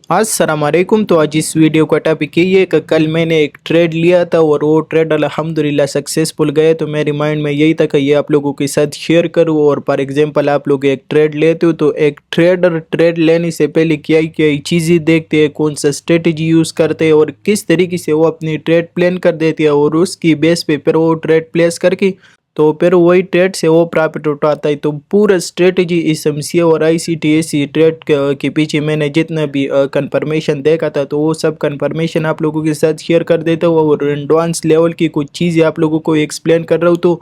अस्सलाम वालेकुम। तो आज इस वीडियो का टॉपिक यही है कि कल मैंने एक ट्रेड लिया था और वो ट्रेड अल्हम्दुलिल्लाह सक्सेसफुल गया। तो मेरे माइंड में यही था कि ये आप लोगों के साथ शेयर करूँ। और फॉर एग्जांपल आप लोग एक ट्रेड लेते हो तो एक ट्रेडर ट्रेड लेने से पहले क्या क्या चीज़ें देखते हैं, कौन सा स्ट्रेटजी यूज़ करते हैं और किस तरीके से वो अपनी ट्रेड प्लान कर देते हैं और उसकी बेस पे फिर वो ट्रेड प्लेस करके तो फिर वही ट्रेड से वो प्रॉफिट उठाता है। तो पूरा स्ट्रेटजी इस एमसीए और आईसीटीएसी ट्रेड के पीछे मैंने जितना भी कंफर्मेशन देखा था तो वो सब कंफर्मेशन आप लोगों के साथ शेयर कर देता हूँ और एडवांस लेवल की कुछ चीज़ें आप लोगों को एक्सप्लेन कर रहा हूँ। तो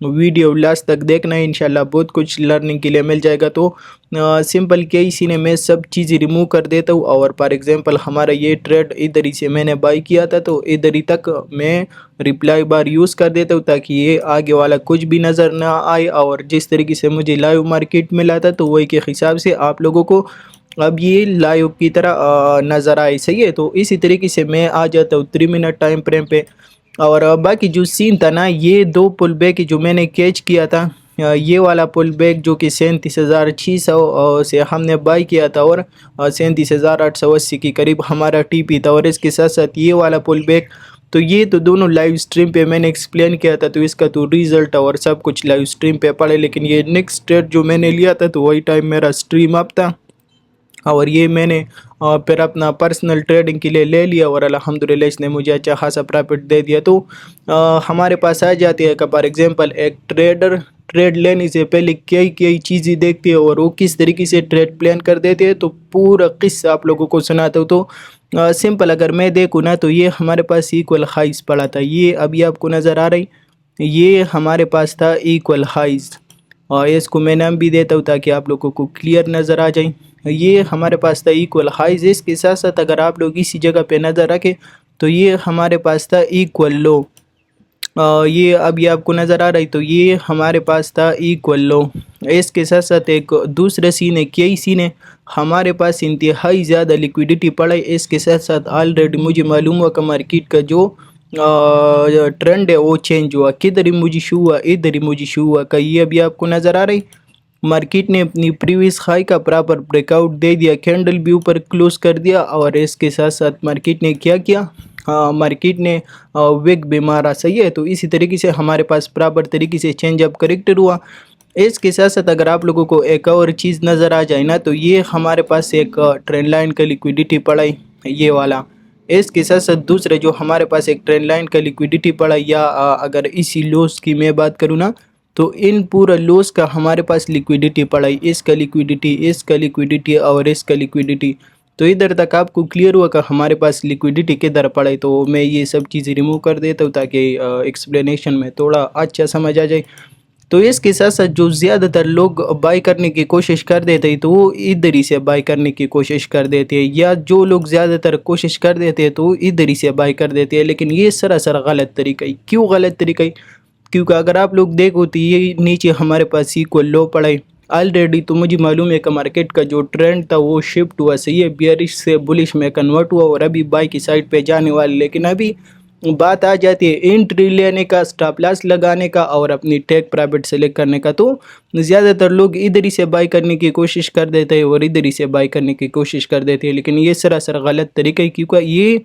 वीडियो लास्ट तक देखना है, इंशाल्लाह बहुत कुछ लर्निंग के लिए मिल जाएगा। तो सिंपल क्या इसी ने मैं सब चीज़ें रिमूव कर देता हूँ। और फॉर एग्जांपल हमारा ये ट्रेड इधर ही से मैंने बाई किया था तो इधर ही तक मैं रिप्लाई बार यूज़ कर देता हूँ ताकि ये आगे वाला कुछ भी नज़र ना आए। और जिस तरीके से मुझे लाइव मार्केट मिला था तो वही के हिसाब से आप लोगों को अब ये लाइव की तरह नज़र आए। सही है, तो इसी तरीके से मैं आ जाता हूँ 3 मिनट टाइम फ्रेम पे। और बाकी जो सीन था ना, ये दो पुल बैक जो मैंने कैच किया था, ये वाला पुल बैक जो कि 37,600 से हमने बाई किया था और 37,880 के करीब हमारा टीपी था। और इसके साथ साथ ये वाला पुल बैक, तो ये तो दोनों लाइव स्ट्रीम पे मैंने एक्सप्लेन किया था। तो इसका तो रिजल्ट और सब कुछ लाइव स्ट्रीम पे पड़े, लेकिन ये नेक्स्ट ट्रेड जो मैंने लिया था तो वही टाइम मेरा स्ट्रीम अप था और ये मैंने फिर अपना पर्सनल ट्रेडिंग के लिए ले लिया और अल्हम्दुलिल्लाह इसने मुझे अच्छा खासा प्रॉफिट दे दिया। तो हमारे पास आ जाती है कि फॉर एग्जांपल एक ट्रेडर ट्रेड लेने से पहले कई कई चीज़ें देखती है और वो किस तरीके से ट्रेड प्लान कर देते हैं। तो पूरा किस्सा आप लोगों को सुनाता हूँ। तो सिंपल अगर मैं देखूँ ना तो ये हमारे पास इक्वल हाइज पड़ा था, ये अभी आपको नज़र आ रही, ये हमारे पास था इक्वल हाइज। और इसको मैं नाम भी देता हूँ ताकि आप लोगों को क्लियर नज़र आ जाए। ये हमारे पास था इक्वल हाइज, इसके साथ साथ अगर आप लोग इसी जगह पे नज़र रखें तो ये हमारे पास था इक्वल लो। ये अभी आपको नज़र आ रहा है, तो ये हमारे पास था इक्वल लो। इसके साथ साथ एक दूसरा सीन है, क्या सीन है, हमारे पास इंतहाई ज़्यादा लिक्विडिटी पड़ा है। इसके साथ साथ ऑलरेडी मुझे मालूम हुआ कि मार्केट का जो ट्रेंड है वो चेंज हुआ। किधर ही मुझे शू हुआ, इधर ही मुझे शू हुआ का, ये अभी आपको नज़र आ रही। मार्केट ने अपनी प्रीवियस हाई का प्रॉपर ब्रेकआउट दे दिया, कैंडल भी ऊपर क्लोज कर दिया। और इसके साथ साथ मार्केट ने क्या किया, मार्केट ने विग भी मारा। सही है, तो इसी तरीके से हमारे पास प्रॉपर तरीके से चेंज अप करेक्टर हुआ। इसके साथ साथ अगर आप लोगों को एक और चीज़ नज़र आ जाए ना, तो ये हमारे पास एक ट्रेंड लाइन का लिक्विडिटी पड़ा है, ये वाला। इसके साथ साथ दूसरे जो हमारे पास एक ट्रेंड लाइन का लिक्विडिटी पड़ा है, या अगर इसी लॉस की मैं बात करूँ ना तो इन पूरा लॉस का हमारे पास लिक्विडिटी पड़ा है, इसका लिक्विडिटी, इसका लिक्विडिटी और इसका लिक्विडिटी। तो इधर तक आपको क्लियर हुआ कि हमारे पास लिक्विडिटी किधर पड़ा है। तो मैं ये सब चीज़ें रिमूव कर देता हूँ ताकि एक्सप्लेनेशन में थोड़ा अच्छा समझ आ जाए। तो इसके साथ साथ जो ज़्यादातर लोग बाई करने की कोशिश कर देते हैं तो वो इधर ही से बाई करने की कोशिश कर देते हैं, या जो लोग ज़्यादातर कोशिश कर देते हैं तो इधर ही से बाई कर देते हैं। लेकिन ये सरासर गलत तरीका है। क्यों गलत तरीका है? क्योंकि अगर आप लोग देखो तो ये नीचे हमारे पास इक्वल लो पड़ा है ऑलरेडी। तो मुझे मालूम है कि मार्केट का जो ट्रेंड था वो शिफ्ट हुआ, सही है, बियरिश से बुलिश में कन्वर्ट हुआ और अभी बाई की साइड पे जाने वाले। लेकिन अभी बात आ जाती है एंट्री लेने का, स्टॉप लॉस लगाने का और अपनी टेक प्रॉफिट सेलेक्ट करने का। तो ज़्यादातर लोग इधर ही से बाई करने की कोशिश कर देते हैं और इधर ही से बाई करने की कोशिश कर देते हैं, लेकिन ये सरासर गलत तरीका है। क्योंकि ये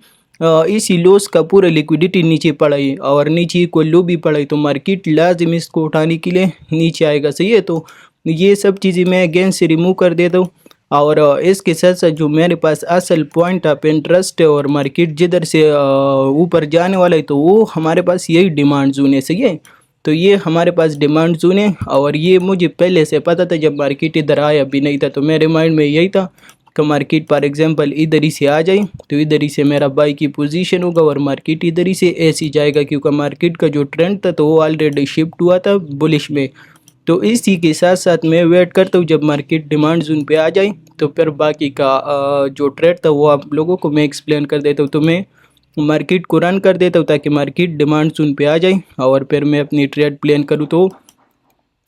इसी लॉस का पूरा लिक्विडिटी नीचे पड़ा है और नीचे कोई लो भी पड़ा है, तो मार्केट लाजिम इसको उठाने के लिए नीचे आएगा। सही है, तो ये सब चीज़ें मैं अगेन से रिमूव कर देता हूँ। और इसके साथ साथ जो मेरे पास असल पॉइंट ऑफ इंटरेस्ट है और मार्केट जिधर से ऊपर जाने वाला है तो वो हमारे पास यही डिमांड जोन है। सही है, तो ये हमारे पास डिमांड जोन है और ये मुझे पहले से पता था। जब मार्केट इधर आया भी नहीं था तो मेरे माइंड में यही था कि मार्केट फॉर एग्जांपल इधर ही से आ जाए तो इधर ही से मेरा बाई की पोजीशन होगा और मार्केट इधर ही से ऐसे जाएगा, क्योंकि मार्केट का जो ट्रेंड था तो वो ऑलरेडी शिफ्ट हुआ था बुलिश में। तो इसी के साथ साथ मैं वेट करता हूँ जब मार्केट डिमांड जोन पे आ जाए तो फिर बाकी का जो ट्रेड था वो आप लोगों को मैं एक्सप्लेन कर देता हूँ। तो मैं मार्केट को रन कर देता हूँ ताकि मार्केट डिमांड जोन पे आ जाए और फिर मैं अपनी ट्रेड प्लान करूँ। तो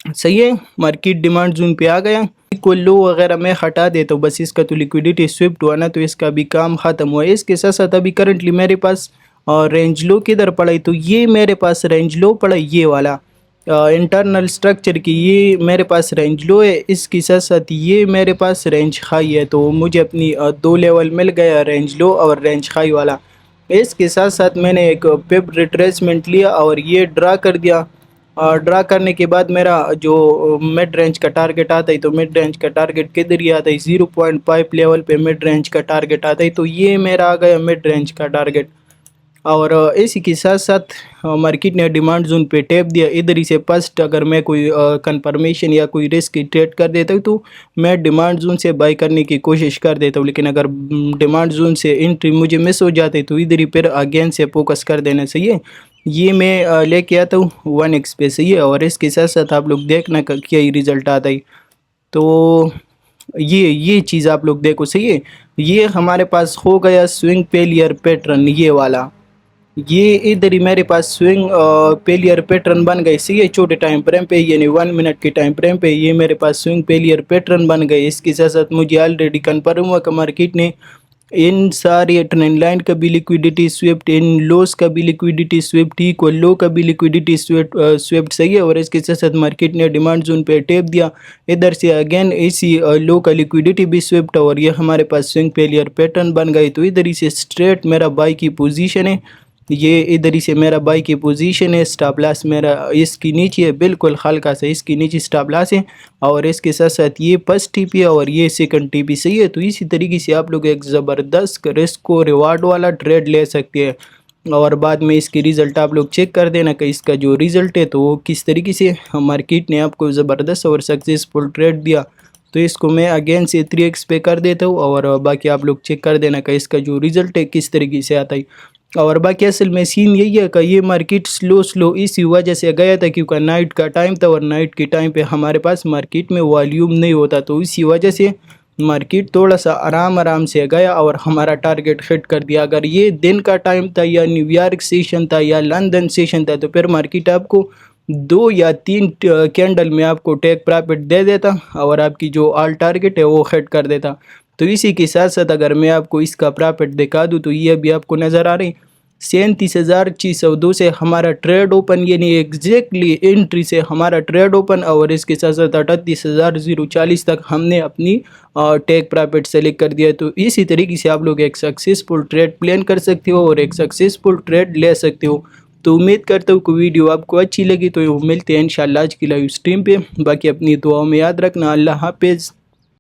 सही है, मार्केट डिमांड जोन पे आ गया, कोई लो वगैरह मैं हटा देता हूँ। बस इसका तो लिक्विडिटी स्विफ्ट हुआ ना, तो इसका भी काम ख़त्म हुआ। इसके साथ साथ अभी करंटली मेरे पास रेंज लो किधर पड़ा है, तो ये मेरे पास रेंज लो पड़ा है, ये वाला। इंटरनल स्ट्रक्चर की ये मेरे पास रेंज लो है, इसके साथ साथ ये मेरे पास रेंज हाई है। तो मुझे अपनी दो लेवल मिल गया, रेंज लो और रेंज हाई वाला। इसके साथ साथ मैंने एक पिप रिट्रेसमेंट लिया और ये ड्रा कर दिया। ड्रा करने के बाद मेरा जो मिड रेंज का टारगेट आता है, तो मिड रेंज का टारगेट किधर ही आता है, 0.5 लेवल पे मिड रेंज का टारगेट आता है। तो ये मेरा आ गया मिड रेंज का टारगेट। और इसी के साथ साथ मार्केट ने डिमांड जोन पे टैप दिया। इधर ही से फर्स्ट अगर मैं कोई कंफर्मेशन या कोई रिस्क की ट्रेड कर देता हूँ तो मैं डिमांड जोन से बाई करने की कोशिश कर देता हूँ। लेकिन अगर डिमांड जोन से एंट्री मुझे मिस हो जाती है तो इधर ही फिर अगेन से फोकस कर देना चाहिए। ये मैं लेके आता हूँ 1x पे, सही है। और इसके साथ साथ आप लोग देखना क्या ही रिजल्ट आता है। तो ये चीज़ आप लोग देखो, सही है। ये हमारे पास हो गया स्विंग फेलियर पैटर्न, ये वाला। ये इधर ही मेरे पास स्विंग फेलियर पैटर्न बन गए, सही है। छोटे टाइम फ्रेम पे यानी 1 मिनट के टाइम फ्रेम पे ये मेरे पास स्विंग फेलियर पैटर्न बन गए। इसके साथ साथ मुझे ऑलरेडी कन्फर्म हुआ कि मार्केट ने इन सारी ट्रेंड लाइन का भी लिक्विडिटी स्विफ्ट, इन लोस का भी लिक्विडिटी स्विफ्ट, इक्वल लो का भी लिक्विडिटी स्विफ्ट, सही है। और इसके साथ साथ मार्केट ने डिमांड जोन पे टैप दिया, इधर से अगेन इसी लो का लिक्विडिटी भी स्विफ्ट और ये हमारे पास स्विंग फेलियर पैटर्न बन गई। तो इधर ही से स्ट्रेट मेरा बाई की पोजीशन है, ये इधर ही से मेरा बाई की पोजीशन है। स्टॉप लॉस मेरा इसकी नीचे है, बिल्कुल हल्का सा इसकी नीचे स्टॉप लॉस है। और इसके साथ साथ ये फर्स्ट टीपी है और ये सेकंड टीपी, सही है। तो इसी तरीके से आप लोग एक ज़बरदस्त रिस्क को रिवार्ड वाला ट्रेड ले सकते हैं। और बाद में इसकी रिज़ल्ट आप लोग चेक कर देना कि इसका जो रिज़ल्ट है तो वो किस तरीके से मार्केट ने आपको ज़बरदस्त और सक्सेसफुल ट्रेड दिया। तो इसको मैं अगेन से 3x पे कर देता हूँ और बाकी आप लोग चेक कर देना कि इसका जो रिज़ल्ट है किस तरीके से आता है। और बाकी असल में सीन यही है कि ये मार्केट स्लो इसी वजह से गया था क्योंकि नाइट का टाइम था और नाइट के टाइम पे हमारे पास मार्केट में वॉल्यूम नहीं होता। तो इसी वजह से मार्केट थोड़ा सा आराम से गया और हमारा टारगेट हिट कर दिया। अगर ये दिन का टाइम था या न्यूयॉर्क सेशन था या लंदन सेशन था तो फिर मार्केट आपको 2 या 3 कैंडल में आपको टेक प्रॉफिट दे देता और आपकी जो ऑल टारगेट है वो हिट कर देता। तो इसी के साथ साथ अगर मैं आपको इसका प्रॉफिट दिखा दूँ तो ये भी आपको नज़र आ रही 37,602 से हमारा ट्रेड ओपन, यानी एग्जैक्टली एंट्री से हमारा ट्रेड ओपन। और इसके साथ साथ 38,040 तक हमने अपनी टेक प्रॉफिट सेलेक्ट कर दिया। तो इसी तरीके से आप लोग एक सक्सेसफुल ट्रेड प्लान कर सकते हो और एक सक्सेसफुल ट्रेड ले सकते हो। तो उम्मीद करता हूँ कि वीडियो आपको अच्छी लगी। तो मिलते हैं इंशाल्लाह आज की लाइव स्ट्रीम पे। बाकी अपनी दुआओं में याद रखना। अल्लाह हाफिज़।